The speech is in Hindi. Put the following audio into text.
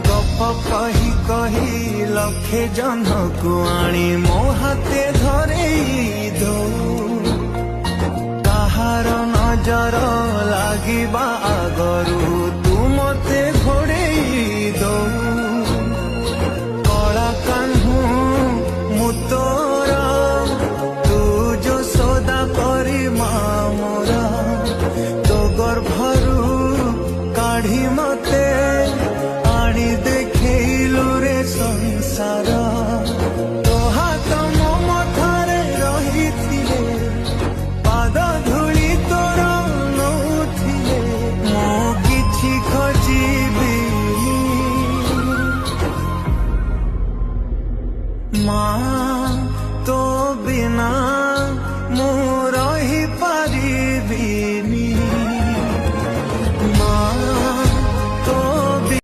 गप कही कही लखे जन को आनी मो हाथे धरे दो कहार नजर लागिबा आगरू तू मते घोड़े दो कला कान्हू मु तोर तू जो सौदा करी मामोरा तो गर्भरू काढ़ी मते आनी देखैलु रे संसार तो हाथ मो मथारे रहिथिले पाद धूली तोर नौथिले मो किछि खोजिबी माँ तो बिना